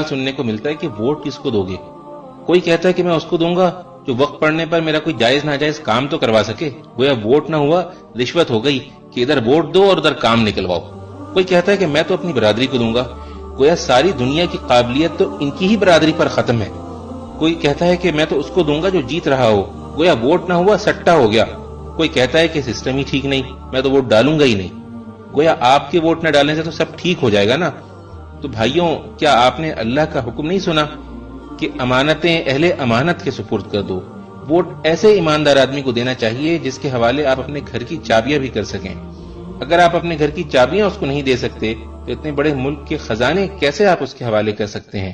سننے کو ملتا ہے کہ ووٹ کس کو دو گے. کوئی کہتا ہے کہ میں اس کو دوں گا جو وقت پڑنے پر میرا کوئی جائز ناجائز کام تو کروا سکے. گویا ووٹ نہ ہوا رشوت ہو گئی کہ ادھر ووٹ دو اور ادھر کام نکلواؤ. کوئی کہتا ہے کہ میں تو اپنی برادری کو دوں گا. گویا ساری دنیا کی قابلیت تو ان کی ہی برادری پر ختم ہے. کوئی کہتا ہے کہ میں تو اس کو دوں گا جو جیت رہا ہو. گویا ووٹ نہ ہوا سٹا ہو گیا. کوئی کہتا ہے کہ سسٹم ہی ٹھیک نہیں, میں تو ووٹ ڈالوں گا ہی نہیں. گویا آپ کے ووٹ نہ ڈالنے سے تو سب ٹھیک ہو جائے گا نا. تو بھائیوں, کیا آپ نے اللہ کا حکم نہیں سنا کہ امانتیں اہل امانت کے سپرد کر دو؟ ووٹ ایسے ایماندار آدمی کو دینا چاہیے جس کے حوالے آپ اپنے گھر کی چابیاں بھی کر سکیں. اگر آپ اپنے گھر کی چابیاں اس کو نہیں دے سکتے تو اتنے بڑے ملک کے خزانے کیسے آپ اس کے حوالے کر سکتے ہیں؟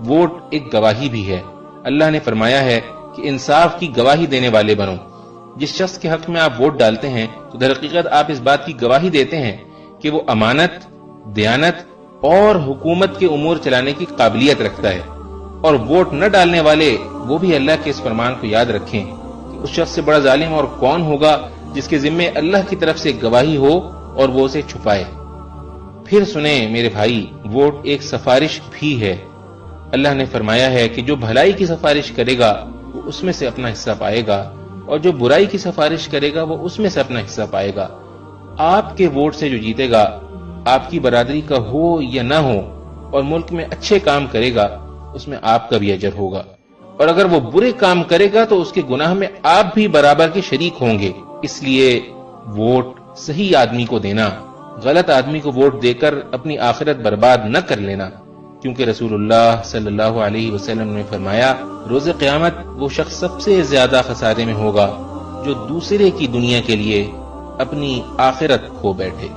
ووٹ ایک گواہی بھی ہے. اللہ نے فرمایا ہے کہ انصاف کی گواہی دینے والے بنو. جس شخص کے حق میں آپ ووٹ ڈالتے ہیں تو در حقیقت آپ اس بات کی گواہی دیتے ہیں کہ وہ امانت, دیانت اور حکومت کے امور چلانے کی قابلیت رکھتا ہے. اور ووٹ نہ ڈالنے والے وہ بھی اللہ کے اس فرمان کو یاد رکھیں کہ اس شخص سے بڑا ظالم اور کون ہوگا جس کے ذمے اللہ کی طرف سے گواہی ہو اور وہ اسے چھپائے. پھر سنیں میرے بھائی, ووٹ ایک سفارش بھی ہے. اللہ نے فرمایا ہے کہ جو بھلائی کی سفارش کرے گا وہ اس میں سے اپنا حصہ پائے گا, اور جو برائی کی سفارش کرے گا وہ اس میں سے اپنا حصہ پائے گا. آپ کے ووٹ سے جو جیتے گا, آپ کی برادری کا ہو یا نہ ہو, اور ملک میں اچھے کام کرے گا, اس میں آپ کا بھی اجر ہوگا. اور اگر وہ برے کام کرے گا تو اس کے گناہ میں آپ بھی برابر کے شریک ہوں گے. اس لیے ووٹ صحیح آدمی کو دینا, غلط آدمی کو ووٹ دے کر اپنی آخرت برباد نہ کر لینا. کیونکہ رسول اللہ صلی اللہ علیہ وسلم نے فرمایا, روز قیامت وہ شخص سب سے زیادہ خسارے میں ہوگا جو دوسرے کی دنیا کے لیے اپنی آخرت کھو بیٹھے.